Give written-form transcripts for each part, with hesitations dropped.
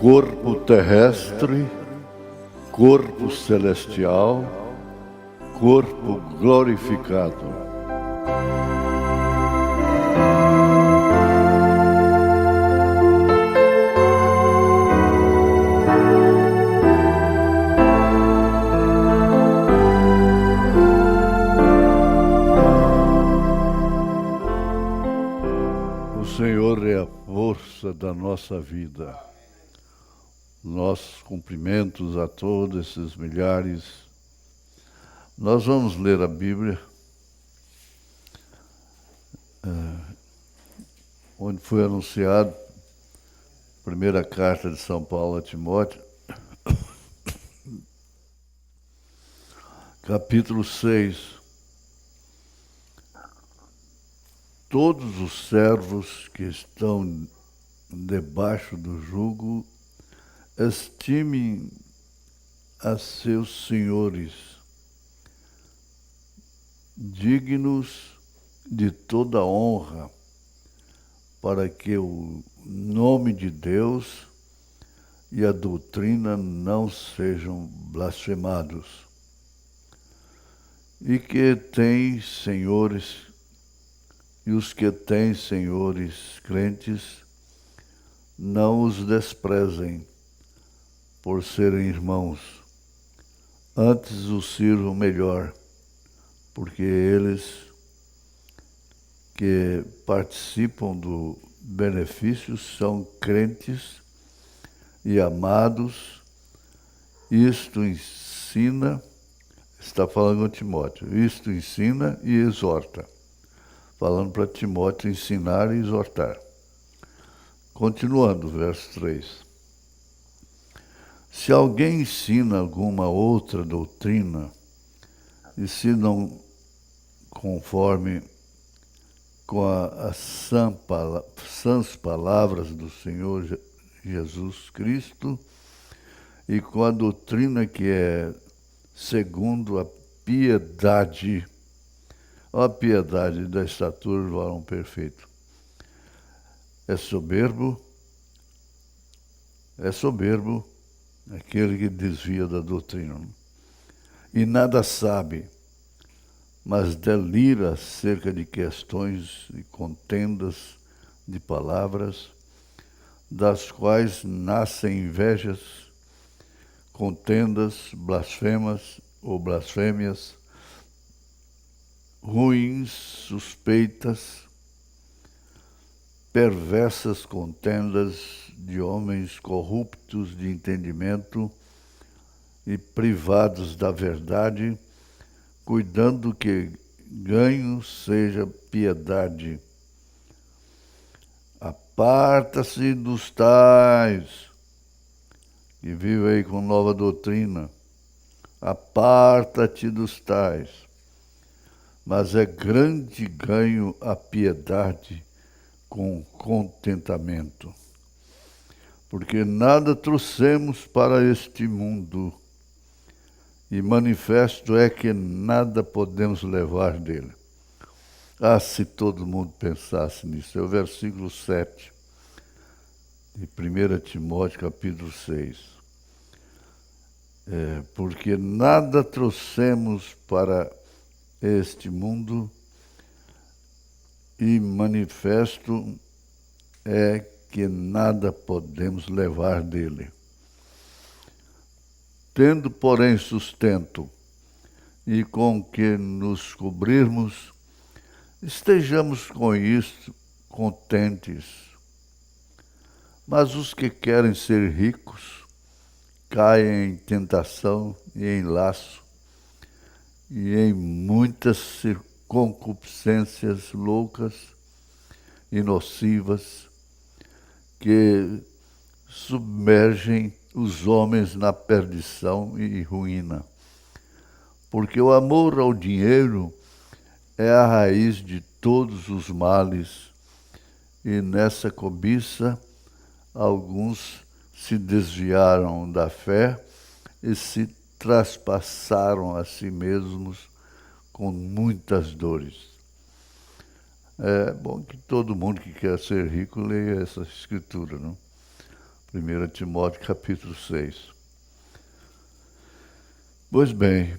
corpo terrestre, corpo celestial, corpo glorificado. O Senhor é a força da nossa vida. Nossos cumprimentos a todos esses milhares. Nós vamos ler a Bíblia, onde foi anunciado a primeira carta de São Paulo a Timóteo, capítulo 6. Todos os servos que estão debaixo do jugo estimem a seus senhores dignos de toda honra, para que o nome de Deus e a doutrina não sejam blasfemados. E que têm senhores, e os que têm senhores crentes, não os desprezem por serem irmãos, antes os sirvam melhor, porque eles que participam do benefício são crentes e amados. Isto ensina, está falando com Timóteo, isto ensina e exorta. Falando para Timóteo ensinar e exortar. Continuando, verso 3. Se alguém ensina alguma outra doutrina, e se não conforme com as sãs palavras do Senhor Jesus Cristo, e com a doutrina que é segundo a piedade, a piedade da estatura do varão perfeito. É soberbo aquele que desvia da doutrina, e nada sabe, mas delira acerca de questões e contendas de palavras, das quais nascem invejas, contendas, blasfemas ou blasfêmias, ruins, suspeitas, perversas contendas de homens corruptos de entendimento e privados da verdade, cuidando que ganho seja piedade. Aparta-se dos tais que vivem aí com nova doutrina. Aparta-te dos tais. Mas é grande ganho a piedade com contentamento. Porque nada trouxemos para este mundo, e manifesto é que nada podemos levar dele. Ah, se todo mundo pensasse nisso. É o versículo 7 de 1 Timóteo, capítulo 6. Porque nada trouxemos para este mundo, e manifesto é que nada podemos levar dele. Tendo, porém, sustento e com que nos cobrirmos, estejamos com isso contentes. Mas os que querem ser ricos caem em tentação e em laço, e em muitas concupiscências loucas e nocivas, que submergem os homens na perdição e ruína. Porque o amor ao dinheiro é a raiz de todos os males, e nessa cobiça alguns se desviaram da fé e se traspassaram a si mesmos com muitas dores. É bom que todo mundo que quer ser rico leia essa escritura, não? 1 Timóteo capítulo 6. Pois bem,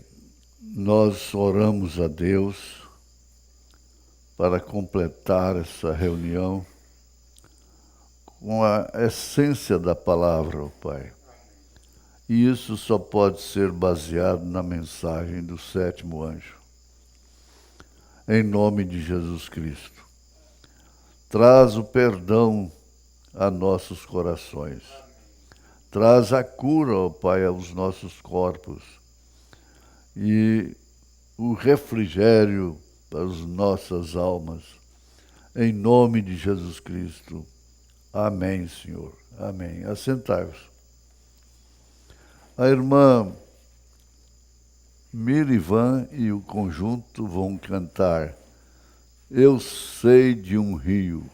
nós oramos a Deus para completar essa reunião com a essência da palavra, ó Pai. E isso só pode ser baseado na mensagem do sétimo anjo. Em nome de Jesus Cristo, traz o perdão a nossos corações. Traz a cura, ó Pai, aos nossos corpos. E o refrigério para as nossas almas. Em nome de Jesus Cristo. Amém, Senhor. Amém. Assentai-vos. A irmã Mirivan e o conjunto vão cantar Eu Sei de um Rio.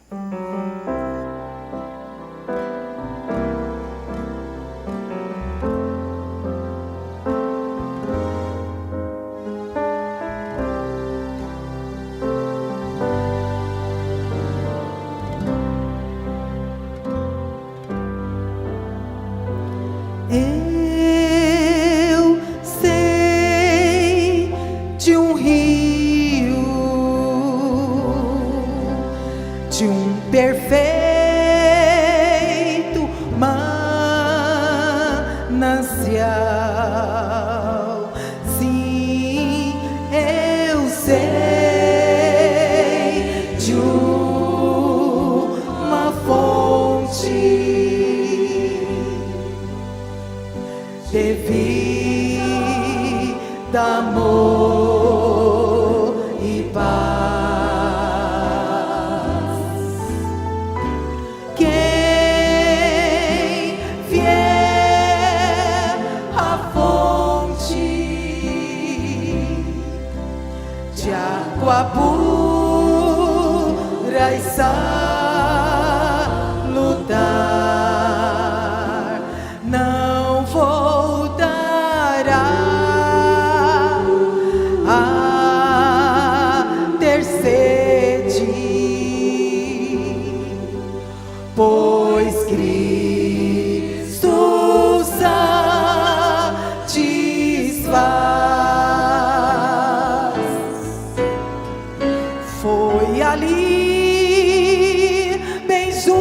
Eu sei de um rio, de um perfeito manancial. Sim, eu sei de uma fonte de vida, amor e paz. Quem vier à fonte de água pura e salutar, não voltará a ter sede, pois Cristo satisfaz. Foi ali, bem junto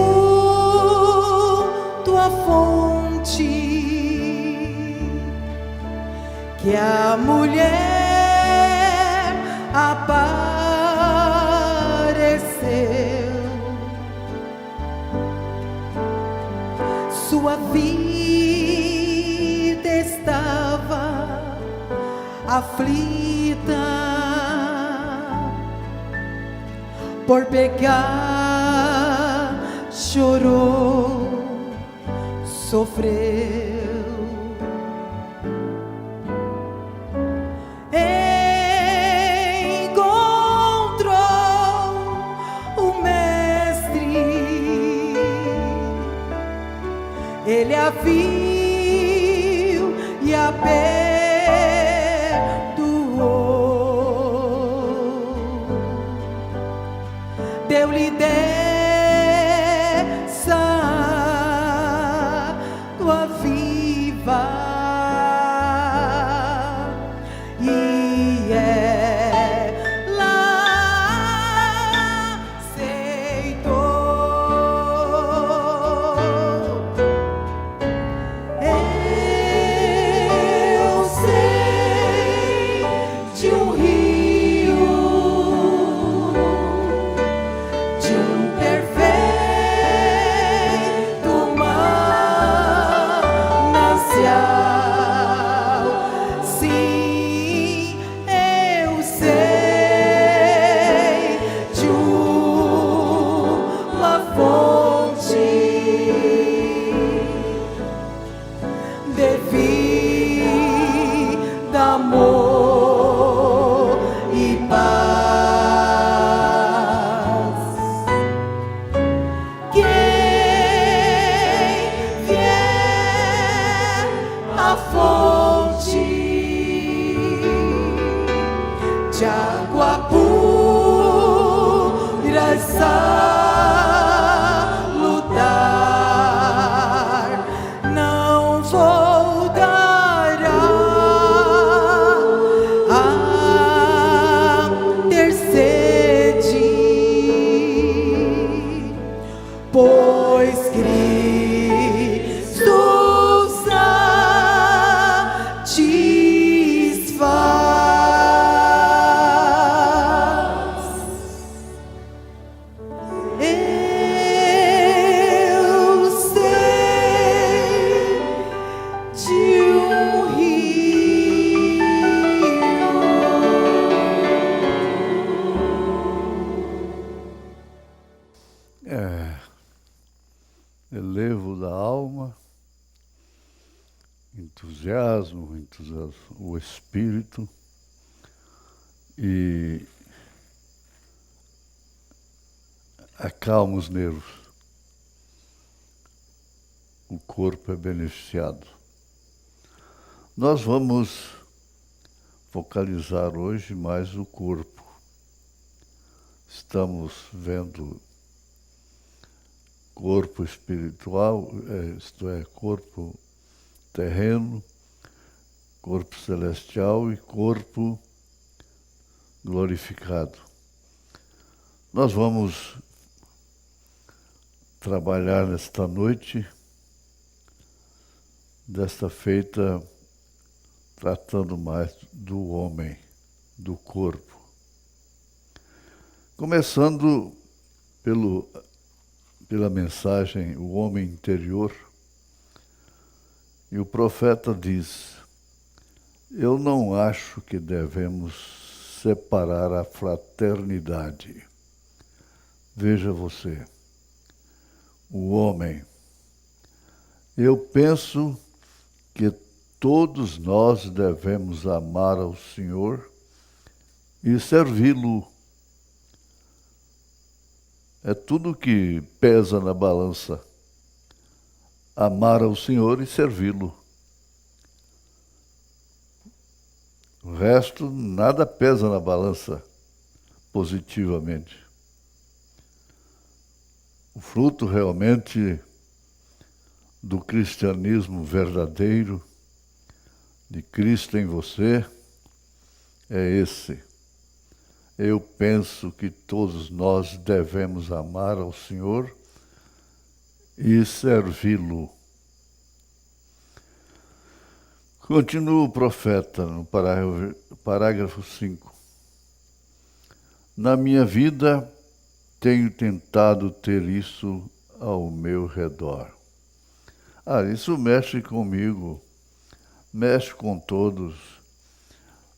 à fonte, que a mulher apareceu. Sua vida estava aflita, por pecar chorou, sofreu. Ele a viu e a perdoou, deu-lhe dessa água viva, e ela aceitou. De um elevo da alma, entusiasmo, o espírito e acalma os nervos. O corpo é beneficiado. Nós vamos focalizar hoje mais o corpo. Estamos vendo corpo espiritual, isto é, corpo terreno, corpo celestial e corpo glorificado. Nós vamos trabalhar nesta noite, desta feita, tratando mais do homem, do corpo. Começando pela mensagem, o homem interior. E o profeta diz: eu não acho que devemos separar a fraternidade. Veja você, o homem. Eu penso que todos nós devemos amar ao Senhor e servi-lo. É tudo que pesa na balança. Amar ao Senhor e servi-lo. O resto, nada pesa na balança positivamente. O fruto realmente do cristianismo verdadeiro, de Cristo em você, é esse. Eu penso que todos nós devemos amar ao Senhor e servi-lo. Continua o profeta no parágrafo 5. Na minha vida, tenho tentado ter isso ao meu redor. Isso mexe comigo, mexe com todos.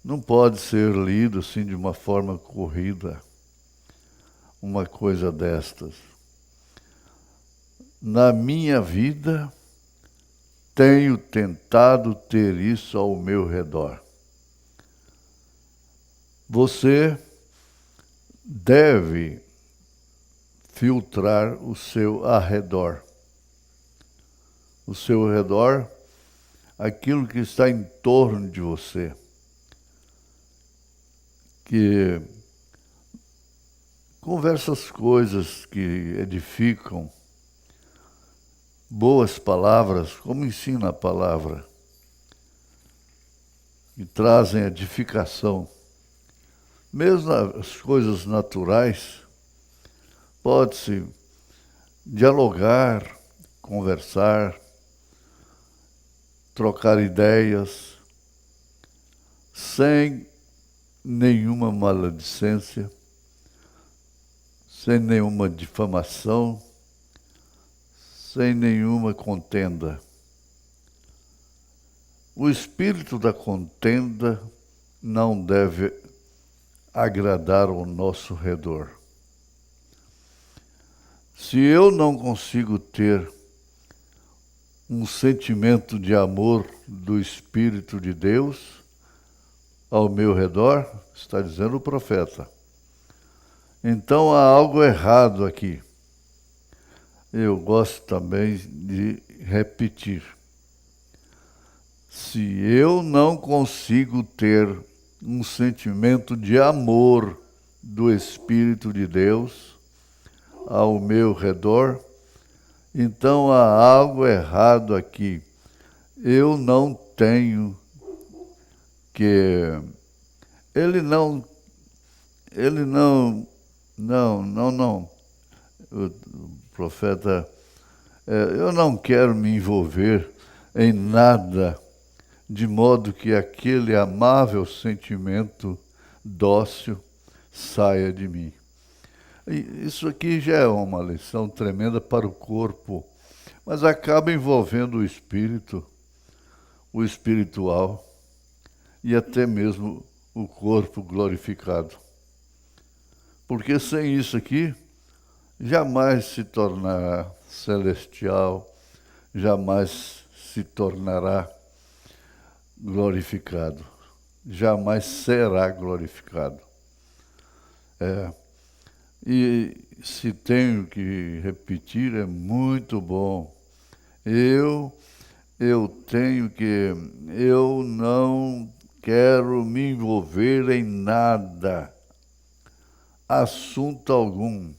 Não pode ser lido assim de uma forma corrida, uma coisa destas. Na minha vida, tenho tentado ter isso ao meu redor. Você deve filtrar o seu arredor. O seu redor, aquilo que está em torno de você, que conversas coisas que edificam, boas palavras, como ensina a palavra, que trazem edificação. Mesmo as coisas naturais, pode-se dialogar, conversar, trocar ideias, sem nenhuma maledicência, sem nenhuma difamação, sem nenhuma contenda. O espírito da contenda não deve agradar ao nosso redor. Se eu não consigo ter um sentimento de amor do Espírito de Deus ao meu redor, está dizendo o profeta, então há algo errado aqui. Eu gosto também de repetir. Se eu não consigo ter um sentimento de amor do Espírito de Deus ao meu redor, então há algo errado aqui. Eu não tenho que... Ele não. O profeta, eu não quero me envolver em nada, de modo que aquele amável sentimento dócil saia de mim. E isso aqui já é uma lição tremenda para o corpo, mas acaba envolvendo o espírito, o espiritual e até mesmo o corpo glorificado. Porque sem isso aqui, jamais se tornará celestial, jamais se tornará glorificado, jamais será glorificado. E se tenho que repetir, é muito bom. Eu não quero me envolver em nada, assunto algum.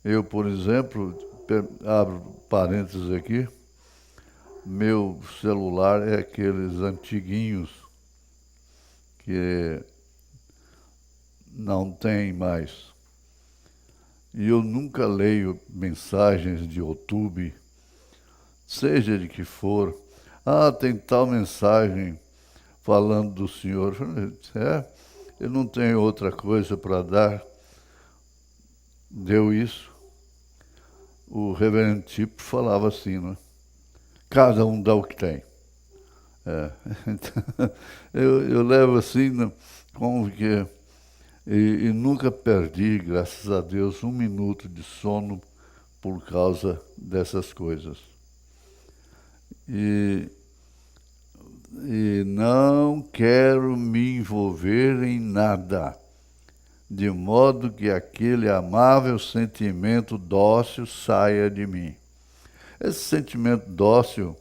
Eu, por exemplo, abro parênteses aqui, meu celular é aqueles antiguinhos que não tem mais. E eu nunca leio mensagens de YouTube, seja de que for. Tem tal mensagem falando do Senhor. Eu não tenho outra coisa para dar. Deu isso. O reverendo Tipo falava assim, né? Cada um dá o que tem. Então, eu levo assim, né, como que... E nunca perdi, graças a Deus, 1 minuto de sono por causa dessas coisas. E não quero me envolver em nada, de modo que aquele amável sentimento dócil saia de mim. Esse sentimento dócil,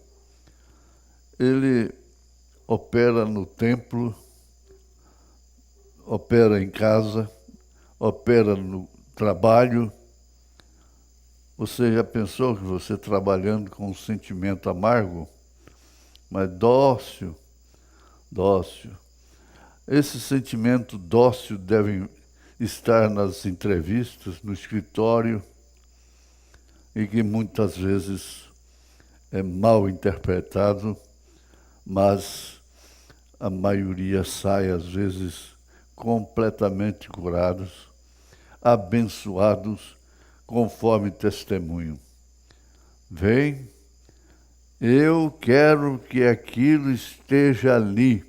ele opera no templo, opera em casa, opera no trabalho. Você já pensou que você trabalhando com um sentimento amargo, mas dócil? Esse sentimento dócil deve estar nas entrevistas, no escritório, e que muitas vezes é mal interpretado, mas a maioria sai, às vezes, completamente curados, abençoados, conforme testemunho. Vem, eu quero que aquilo esteja ali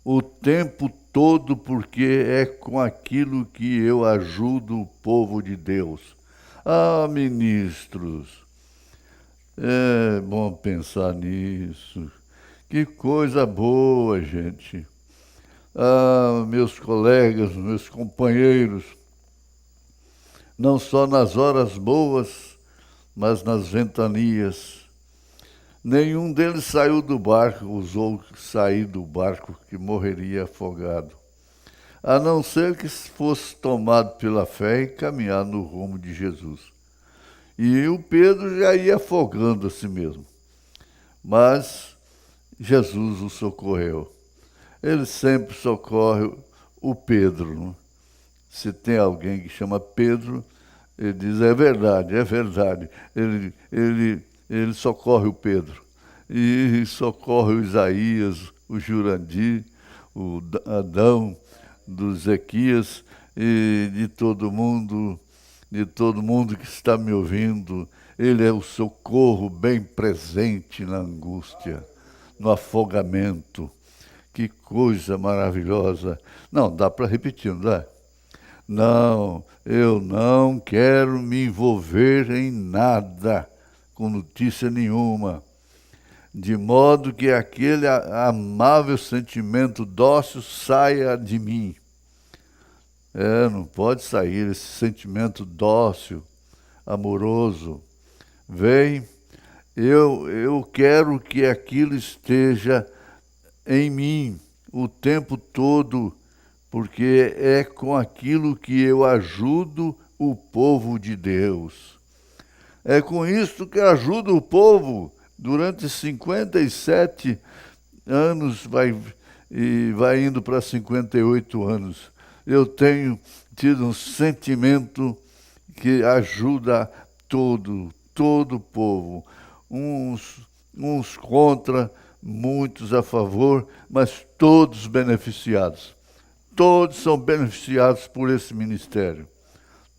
o tempo todo, porque é com aquilo que eu ajudo o povo de Deus. Ministros, é bom pensar nisso. Que coisa boa, gente. Meus colegas, meus companheiros, não só nas horas boas, mas nas ventanias. Nenhum deles saiu do barco, ousou sair do barco, que morreria afogado, a não ser que fosse tomado pela fé e caminhar no rumo de Jesus. E o Pedro já ia afogando a si mesmo. Mas Jesus o socorreu. Ele sempre socorre o Pedro, não? Se tem alguém que chama Pedro, ele diz, é verdade. Ele socorre o Pedro. E socorre o Isaías, o Jurandir, o Adão, do Zequias e de todo mundo que está me ouvindo. Ele é o socorro bem presente na angústia, no afogamento. Que coisa maravilhosa. Não, dá para repetir, não dá? Não, eu não quero me envolver em nada, com notícia nenhuma, de modo que aquele amável sentimento dócil saia de mim. Não pode sair esse sentimento dócil, amoroso. Vem, eu quero que aquilo esteja em mim o tempo todo, porque é com aquilo que eu ajudo o povo de Deus. É com isso que ajudo o povo. Durante 57 anos, vai indo para 58 anos, eu tenho tido um sentimento que ajuda todo o povo. Uns contra, muitos a favor, mas todos beneficiados. Todos são beneficiados por esse ministério.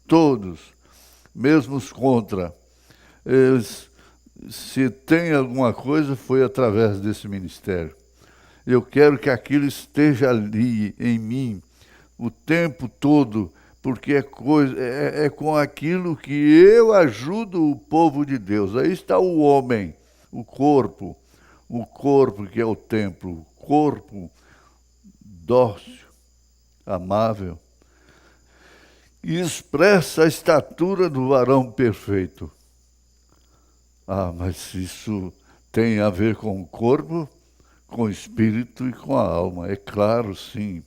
Todos, mesmo os contra. Eles, se tem alguma coisa, foi através desse ministério. Eu quero que aquilo esteja ali em mim o tempo todo, porque é com aquilo que eu ajudo o povo de Deus. Aí está o homem, o corpo que é o templo, o corpo dócil, amável, e expressa a estatura do varão perfeito. Mas isso tem a ver com o corpo, com o espírito e com a alma, é claro, sim.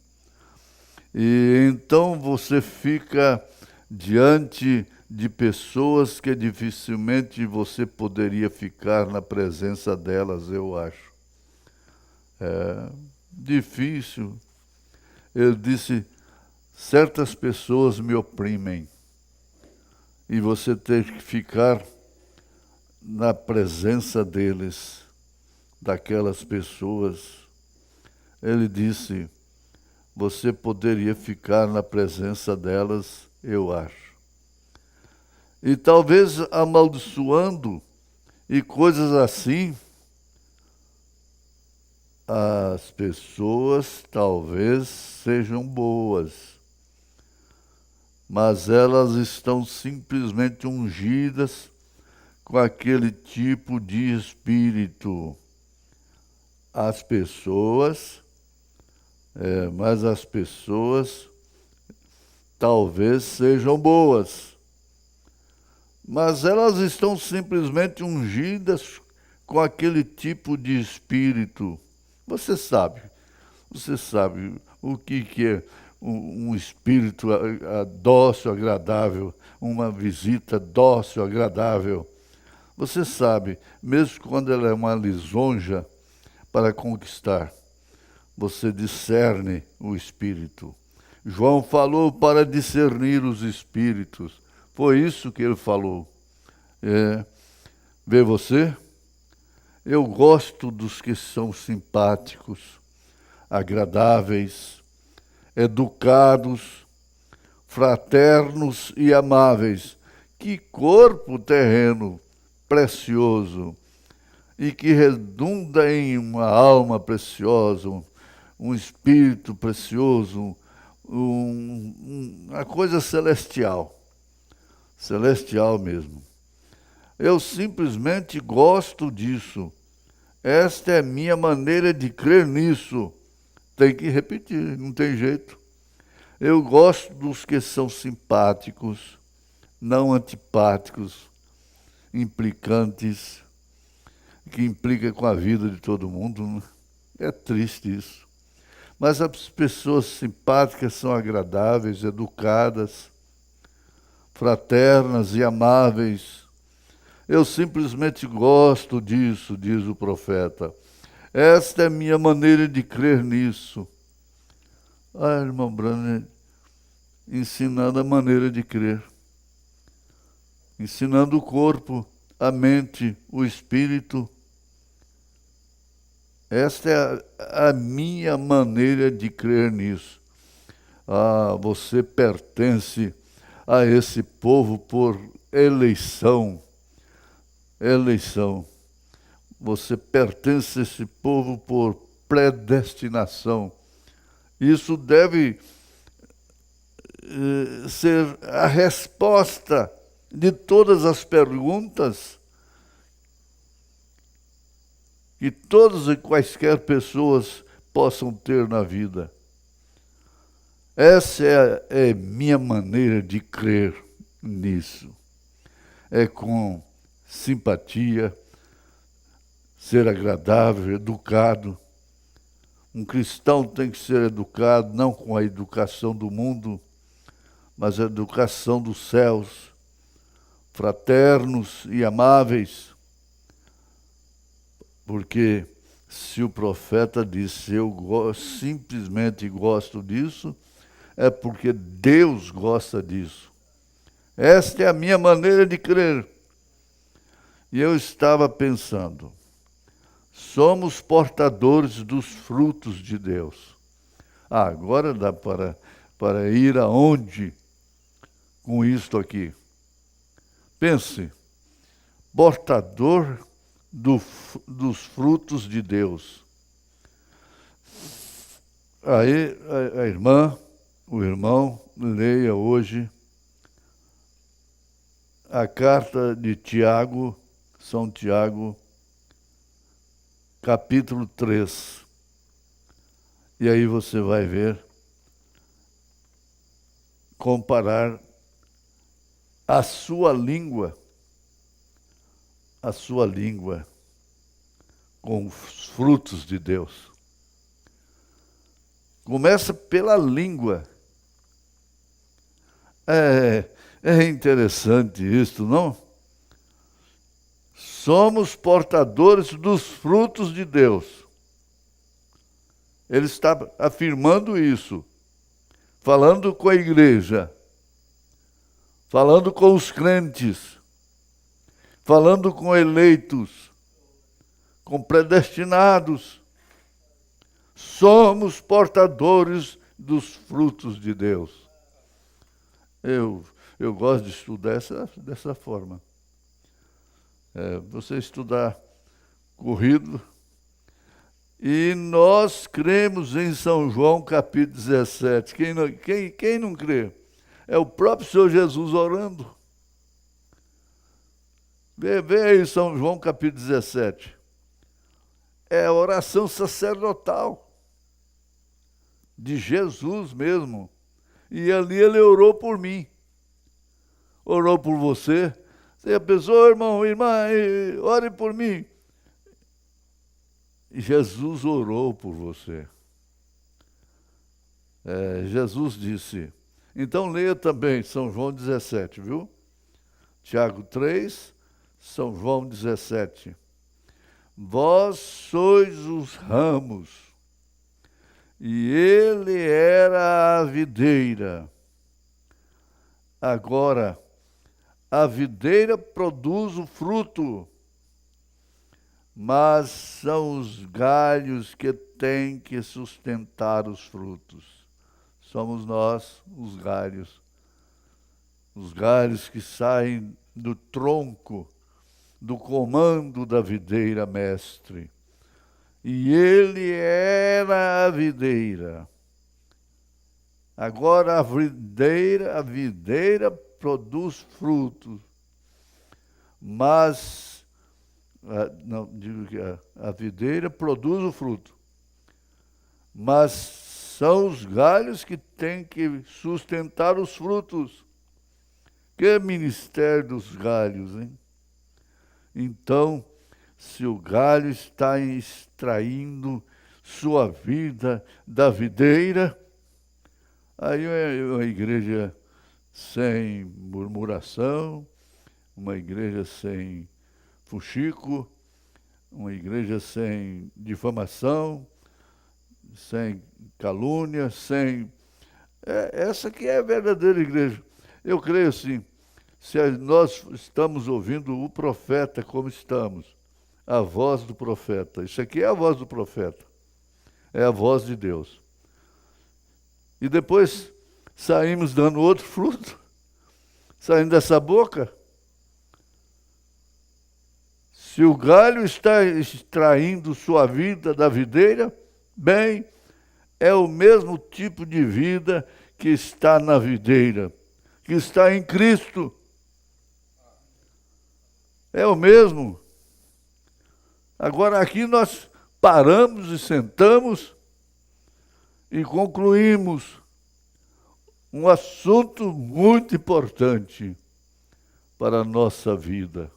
E então você fica diante de pessoas que dificilmente você poderia ficar na presença delas, eu acho. É difícil. Ele disse, certas pessoas me oprimem e você tem que ficar na presença deles, daquelas pessoas. Ele disse, você poderia ficar na presença delas, eu acho. E talvez amaldiçoando e coisas assim, as pessoas talvez sejam boas, mas elas estão simplesmente ungidas com aquele tipo de espírito. As pessoas, mas as pessoas talvez sejam boas, mas elas estão simplesmente ungidas com aquele tipo de espírito. Você sabe o que é um espírito dócil, agradável, uma visita dócil, agradável. Você sabe, mesmo quando ela é uma lisonja para conquistar, você discerne o espírito. João falou para discernir os espíritos. Foi isso que ele falou. Vê você? Eu gosto dos que são simpáticos, agradáveis, educados, fraternos e amáveis. Que corpo terreno precioso e que redunda em uma alma preciosa, um espírito precioso, uma coisa celestial mesmo. Eu simplesmente gosto disso. Esta é a minha maneira de crer nisso. Tem que repetir, não tem jeito. Eu gosto dos que são simpáticos, não antipáticos, implicantes, que implica com a vida de todo mundo. É triste isso. Mas as pessoas simpáticas são agradáveis, educadas, fraternas e amáveis. Eu simplesmente gosto disso, diz o profeta. Esta é a minha maneira de crer nisso. Irmão Branham, ensinando a maneira de crer. Ensinando o corpo, a mente, o espírito. Esta é a minha maneira de crer nisso. Você pertence a esse povo por eleição. Você pertence a esse povo por predestinação. Isso deve ser a resposta de todas as perguntas que todas e quaisquer pessoas possam ter na vida. Essa é minha maneira de crer nisso. É com simpatia, ser agradável, educado. Um cristão tem que ser educado, não com a educação do mundo, mas a educação dos céus, fraternos e amáveis. Porque se o profeta disse, eu simplesmente gosto disso, é porque Deus gosta disso. Esta é a minha maneira de crer. E eu estava pensando, somos portadores dos frutos de Deus. Agora dá para ir aonde com isto aqui? Pense, portador dos frutos de Deus. Aí a irmã o irmão leia hoje a carta de Tiago, São Tiago, capítulo 3. E aí você vai ver, comparar a sua língua com os frutos de Deus. Começa pela língua. É interessante isso, não? Somos portadores dos frutos de Deus. Ele está afirmando isso, falando com a igreja, falando com os crentes, falando com eleitos, com predestinados. Somos portadores dos frutos de Deus. Eu gosto de estudar dessa forma. Você estudar corrido. E nós cremos em São João, capítulo 17. Quem não crê? É o próprio Senhor Jesus orando. Vê aí São João, capítulo 17. É a oração sacerdotal de Jesus mesmo. E ali ele orou por mim. Orou por você. Você pensou, irmão, irmã, ore por mim. Jesus orou por você. Jesus disse. Então leia também São João 17, viu? Tiago 3, São João 17. Vós sois os ramos, e ele era a videira. Agora, a videira produz o fruto, mas são os galhos que têm que sustentar os frutos. Somos nós, os galhos que saem do tronco, do comando da videira mestre. E ele era a videira. Agora a videira produz frutos, mas a videira produz o fruto, mas são os galhos que têm que sustentar os frutos. Que ministério dos galhos, hein? Então, se o galho está extraindo sua vida da videira, aí é uma igreja sem murmuração, uma igreja sem fuxico, uma igreja sem difamação, sem calúnia, sem... essa que é a verdadeira igreja. Eu creio assim, se nós estamos ouvindo o profeta como estamos, a voz do profeta, isso aqui é a voz do profeta, é a voz de Deus. E depois saímos dando outro fruto, saindo dessa boca. Se o galho está extraindo sua vida da videira, bem, é o mesmo tipo de vida que está na videira, que está em Cristo. É o mesmo. Agora aqui nós paramos e sentamos e concluímos um assunto muito importante para a nossa vida.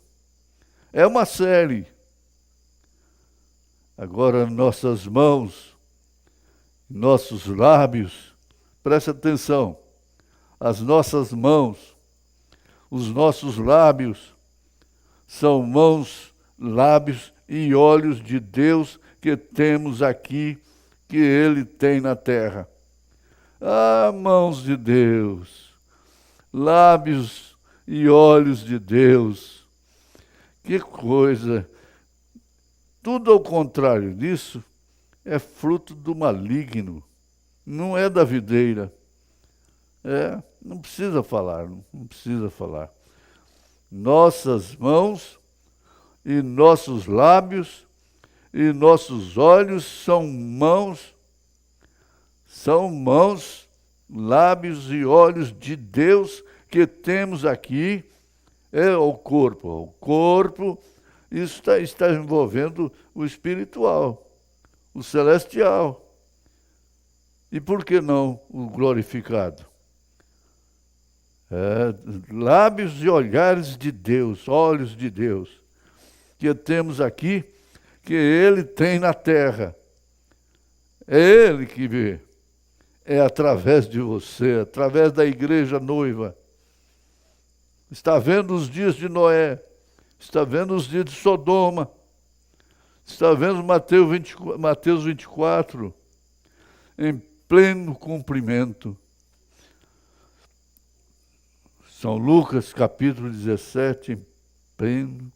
É uma série. Agora nossas mãos, nossos lábios, preste atenção, as nossas mãos, os nossos lábios, são mãos, lábios e olhos de Deus que temos aqui, que Ele tem na terra. Ah, mãos de Deus, lábios e olhos de Deus, que coisa! Tudo ao contrário disso é fruto do maligno, não é da videira. Não precisa falar, não precisa falar. Nossas mãos e nossos lábios e nossos olhos são mãos lábios e olhos de Deus que temos aqui é o corpo. O corpo, isso está envolvendo o espiritual, o celestial. E por que não o glorificado? Lábios e olhares de Deus, olhos de Deus, que temos aqui, que Ele tem na terra. É Ele que vê. É através de você, através da igreja noiva. Está vendo os dias de Noé, está vendo os dias de Sodoma, está vendo Mateus 24, em pleno cumprimento. São Lucas, capítulo 17, em pleno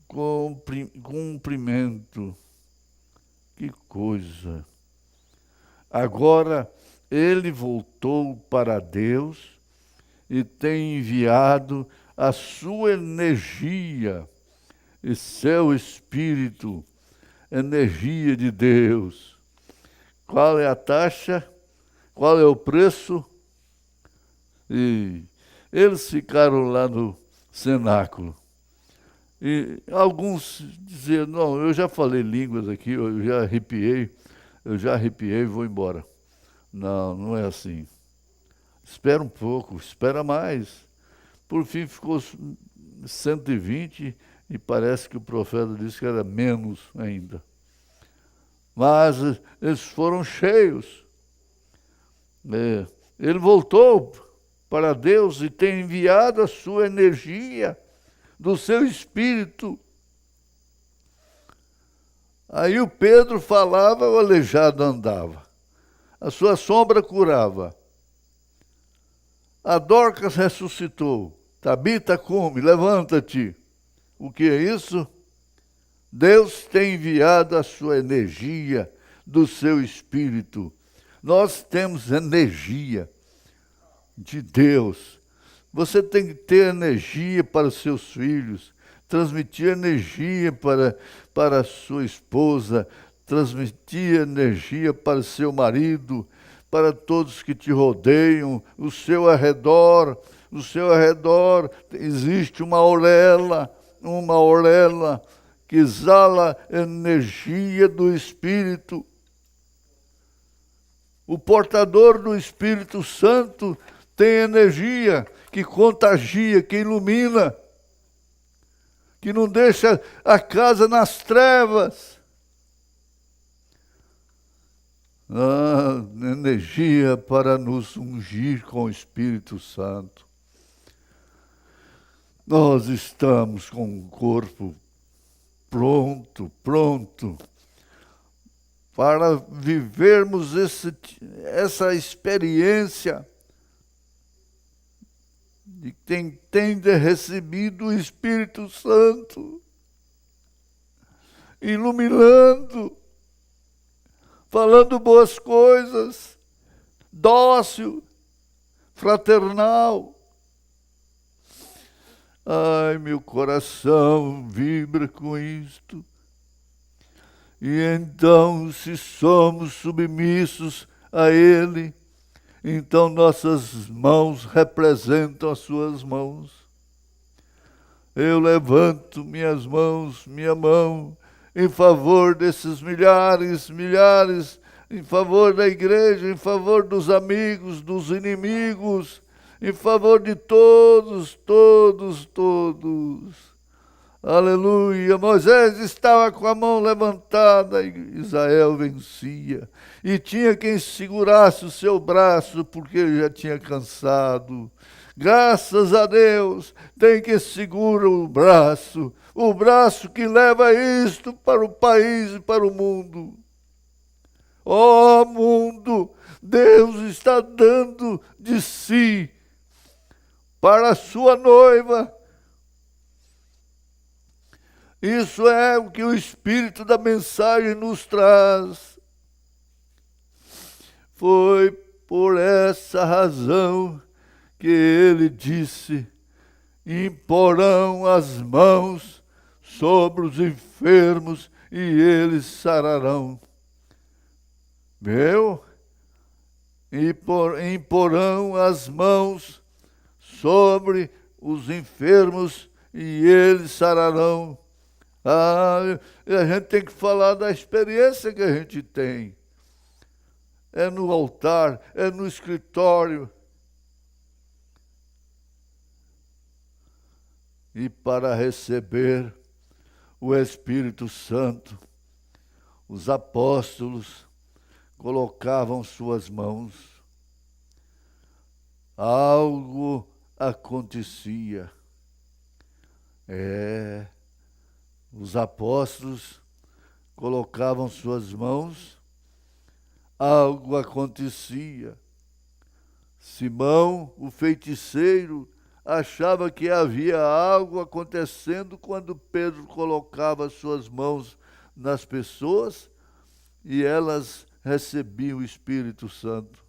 cumprimento. Que coisa! Agora, ele voltou para Deus e tem enviado a sua energia e seu Espírito, energia de Deus. Qual é a taxa? Qual é o preço? E eles ficaram lá no cenáculo. E alguns diziam, não, eu já falei línguas aqui, eu já arrepiei e vou embora. Não, não é assim. Espera um pouco, espera mais. Por fim ficou 120 e parece que o profeta disse que era menos ainda. Mas eles foram cheios. Ele voltou para Deus e tem enviado a sua energia do seu espírito. Aí o Pedro falava, o aleijado andava. A sua sombra curava. A Dorcas ressuscitou. Tabita, come, levanta-te. O que é isso? Deus tem enviado a sua energia do seu espírito. Nós temos energia de Deus. Você tem que ter energia para os seus filhos, transmitir energia para a sua esposa, transmitir energia para o seu marido, para todos que te rodeiam, o seu arredor. O seu arredor existe uma auréola que exala energia do Espírito. O portador do Espírito Santo tem energia que contagia, que ilumina, que não deixa a casa nas trevas. Energia para nos ungir com o Espírito Santo. Nós estamos com o corpo pronto para vivermos essa experiência de quem tem recebido o Espírito Santo, iluminando, falando boas coisas, dócil, fraternal. Ai, meu coração vibra com isto. E então, se somos submissos a Ele, então nossas mãos representam as suas mãos. Eu levanto minhas mãos, minha mão, em favor desses milhares, em favor da igreja, em favor dos amigos, dos inimigos, em favor de todos. Aleluia! Moisés estava com a mão levantada e Israel vencia. E tinha quem segurasse o seu braço, porque ele já tinha cansado. Graças a Deus, tem quem segura o braço que leva isto para o país e para o mundo. Ó mundo, Deus está dando de si para a sua noiva. Isso é o que o Espírito da mensagem nos traz. Foi por essa razão que ele disse: imporão as mãos sobre os enfermos e eles sararão. Meu, imporão as mãos sobre os enfermos e eles sararão. A gente tem que falar da experiência que a gente tem. É no altar, é no escritório. E para receber o Espírito Santo, os apóstolos colocavam suas mãos. Algo acontecia. Os apóstolos colocavam suas mãos, algo acontecia. Simão, o feiticeiro, achava que havia algo acontecendo quando Pedro colocava suas mãos nas pessoas e elas recebiam o Espírito Santo.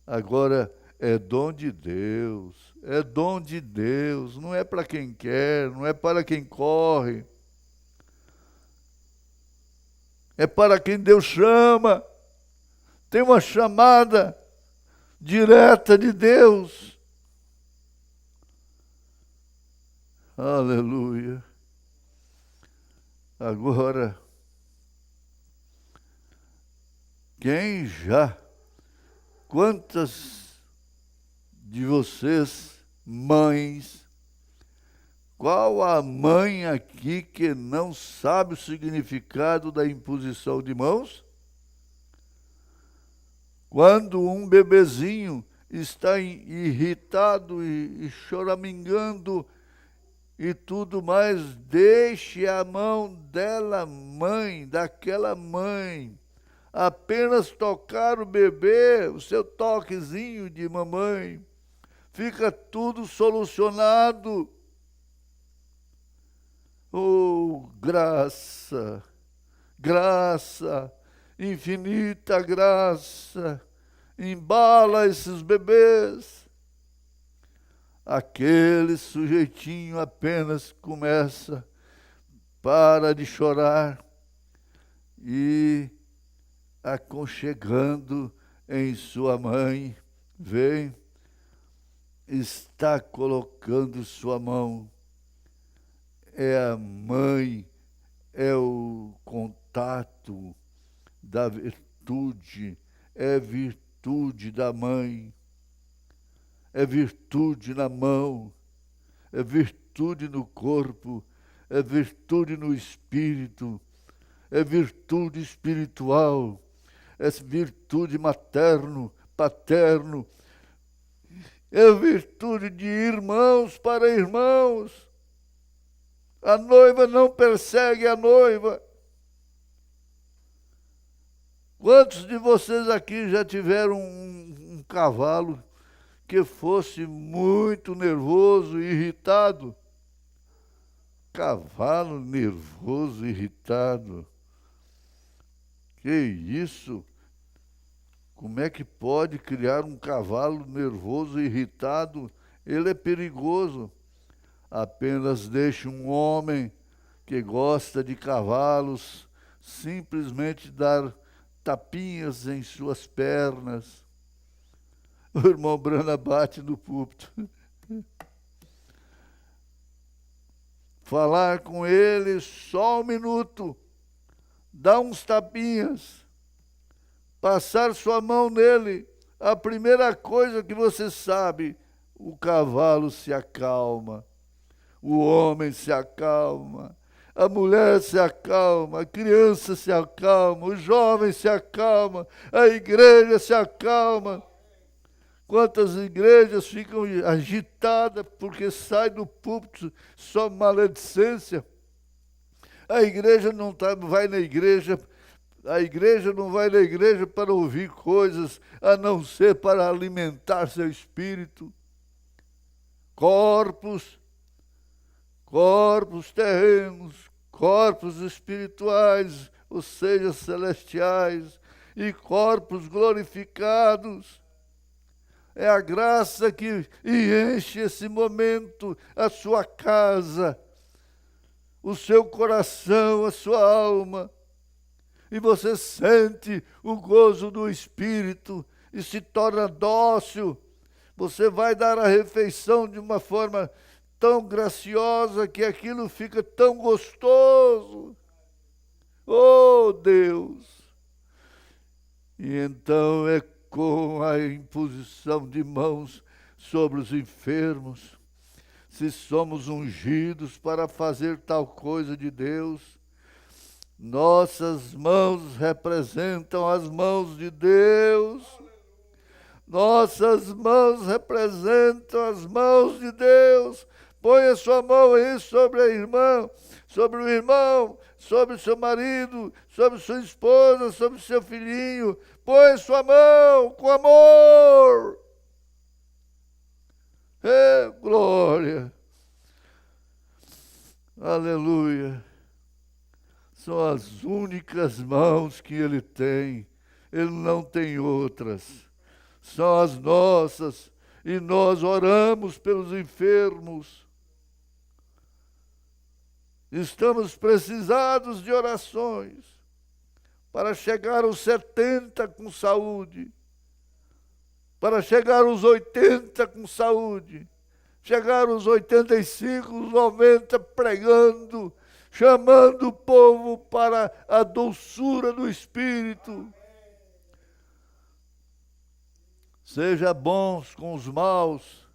Agora, é dom de Deus, é dom de Deus, não é para quem quer, não é para quem corre. É para quem Deus chama. Tem uma chamada direta de Deus. Aleluia. Agora, quantas de vocês, mães, qual a mãe aqui que não sabe o significado da imposição de mãos? Quando um bebezinho está irritado e choramingando e tudo mais, deixe a mão daquela mãe, apenas tocar o bebê, o seu toquezinho de mamãe, fica tudo solucionado. Oh, graça, graça, infinita graça, embala esses bebês. Aquele sujeitinho apenas começa, para de chorar e aconchegando em sua mãe, vem, está colocando sua mão. É a mãe, é o contato da virtude, é virtude da mãe, é virtude na mão, é virtude no corpo, é virtude no espírito, é virtude espiritual, é virtude materno, paterno, é virtude de irmãos para irmãos. A noiva não persegue a noiva. Quantos de vocês aqui já tiveram um cavalo que fosse muito nervoso e irritado? Cavalo nervoso e irritado. Que isso? Como é que pode criar um cavalo nervoso e irritado? Ele é perigoso. Apenas deixe um homem que gosta de cavalos simplesmente dar tapinhas em suas pernas. O irmão Brana bate no púlpito. Falar com ele só um minuto, dar uns tapinhas, passar sua mão nele, a primeira coisa que você sabe, o cavalo se acalma. O homem se acalma, a mulher se acalma, a criança se acalma, o jovem se acalma, a igreja se acalma. Quantas igrejas ficam agitadas porque sai do púlpito só maledicência. A igreja não vai na igreja, a igreja não vai na igreja para ouvir coisas, a não ser para alimentar seu espírito. Corpos terrenos, corpos espirituais, ou seja, celestiais, e corpos glorificados. É a graça que enche esse momento, a sua casa, o seu coração, a sua alma. E você sente o gozo do Espírito, e se torna dócil. Você vai dar a refeição de uma forma tão graciosa que aquilo fica tão gostoso. Oh, Deus! E então é com a imposição de mãos sobre os enfermos, se somos ungidos para fazer tal coisa de Deus, nossas mãos representam as mãos de Deus. Nossas mãos representam as mãos de Deus. Põe a sua mão aí sobre a irmã, sobre o irmão, sobre o seu marido, sobre sua esposa, sobre o seu filhinho. Põe a sua mão com amor. Glória. Aleluia. São as únicas mãos que Ele tem. Ele não tem outras. São as nossas, e nós oramos pelos enfermos. Estamos precisados de orações para chegar aos 70 com saúde, para chegar aos 80 com saúde, chegar aos 85, aos 90 pregando, chamando o povo para a doçura do Espírito. Seja bons com os maus,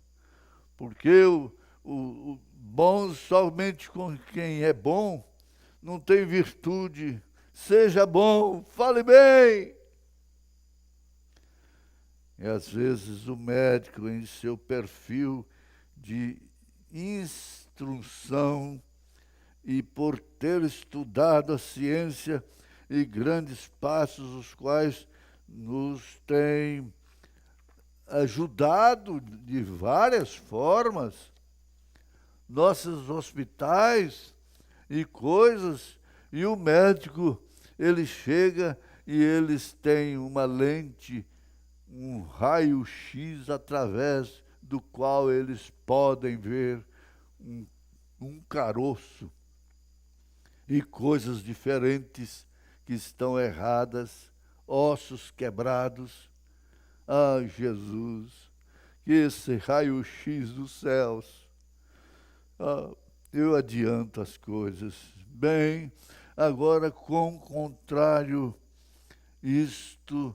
porque o bom somente com quem é bom não tem virtude. Seja bom, fale bem. E às vezes o médico, em seu perfil de instrução e por ter estudado a ciência e grandes passos, os quais nos têm ajudado de várias formas, nossos hospitais e coisas, e o médico, ele chega e eles têm uma lente, um raio-x através do qual eles podem ver um caroço e coisas diferentes que estão erradas, ossos quebrados. Ah, Jesus, que esse raio-x dos céus, eu adianto as coisas. Bem, agora, com o contrário, isto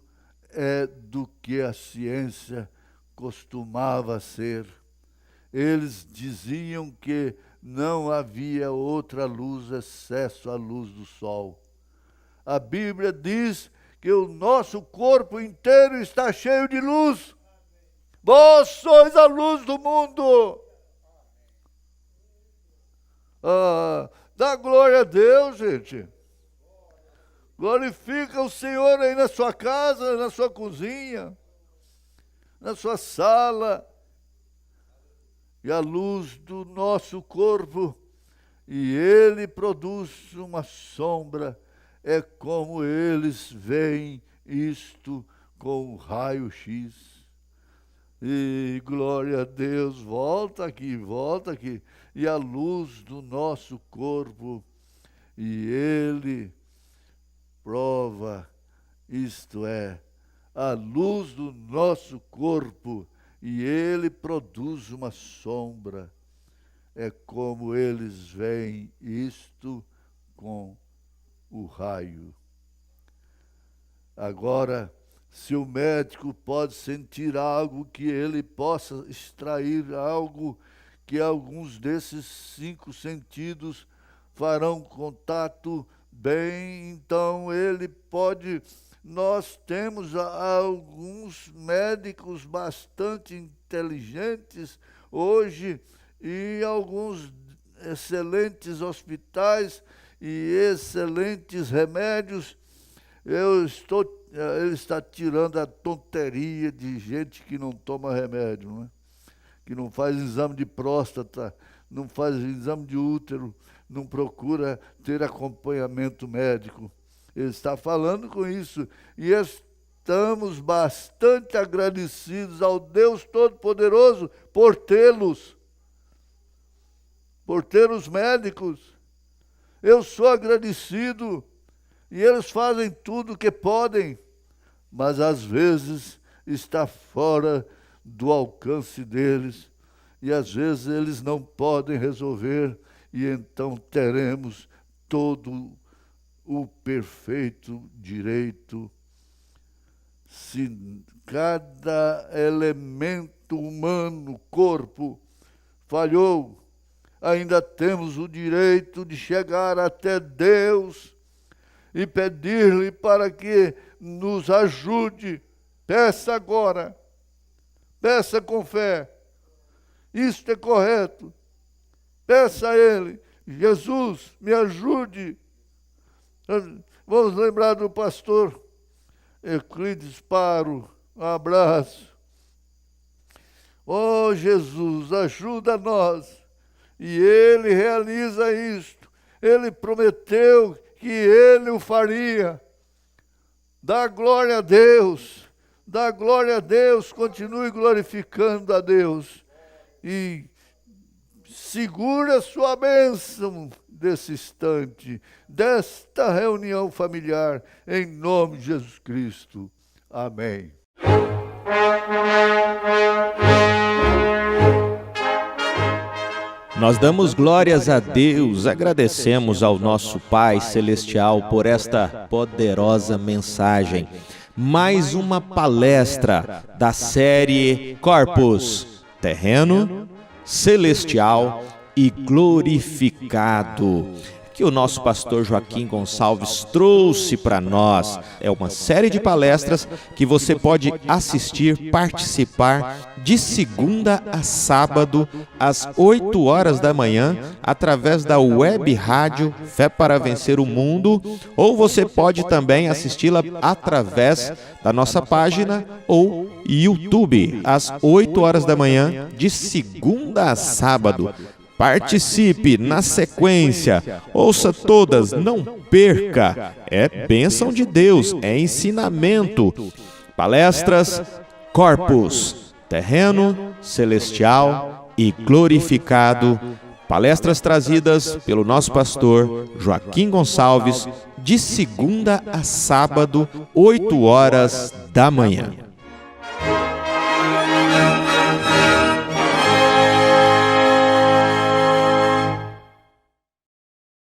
é do que a ciência costumava ser. Eles diziam que não havia outra luz excesso à luz do sol. A Bíblia diz que o nosso corpo inteiro está cheio de luz. Vós sois a luz do mundo. Dá glória a Deus, gente. Glorifica o Senhor aí na sua casa, na sua cozinha, na sua sala. E a luz do nosso corpo, e Ele produz uma sombra. É como eles veem isto com o raio-x. E glória a Deus, volta aqui. E a luz do nosso corpo, e Ele prova, isto é, a luz do nosso corpo, e Ele produz uma sombra. É como eles veem isto com o raio. Agora, se o médico pode sentir algo, que ele possa extrair algo, que alguns desses 5 sentidos farão contato bem, então ele pode. Nós temos alguns médicos bastante inteligentes hoje e alguns excelentes hospitais e excelentes remédios. Ele está tirando a tonteria de gente que não toma remédio, né? Que não faz exame de próstata, não faz exame de útero, não procura ter acompanhamento médico. Ele está falando com isso. E estamos bastante agradecidos ao Deus Todo-Poderoso por tê-los, por ter os médicos. Eu sou agradecido, e eles fazem tudo o que podem, mas às vezes está fora do alcance deles, e às vezes eles não podem resolver, e então teremos todo o perfeito direito. Se cada elemento humano, corpo, falhou, ainda temos o direito de chegar até Deus e pedir-lhe para que nos ajude. Peça agora, peça com fé. Isto é correto. Peça a Ele: Jesus, me ajude. Vamos lembrar do pastor Euclides Paro. Um abraço. Oh, Jesus, ajuda nós. E Ele realiza isto. Ele prometeu que Ele o faria. Dá glória a Deus. Dá glória a Deus. Continue glorificando a Deus. E segura a sua bênção desse instante, desta reunião familiar, em nome de Jesus Cristo. Amém. Nós damos glórias a Deus, agradecemos ao nosso Pai Celestial por esta poderosa mensagem. Mais uma palestra da série Corpus, terreno, celestial e glorificado, que o nosso pastor Joaquim Gonçalves trouxe para nós. É uma série de palestras que você pode assistir, participar de segunda a sábado, às 8 horas da manhã, através da web rádio Fé para Vencer o Mundo, ou você pode também assisti-la através da nossa página ou YouTube, às 8 horas da manhã, de segunda a sábado. Participe na sequência, ouça todas, não perca. É bênção de Deus, é ensinamento. Palestras Corpus, terreno, celestial e glorificado. Palestras trazidas pelo nosso pastor Joaquim Gonçalves, de segunda a sábado, 8 horas da manhã.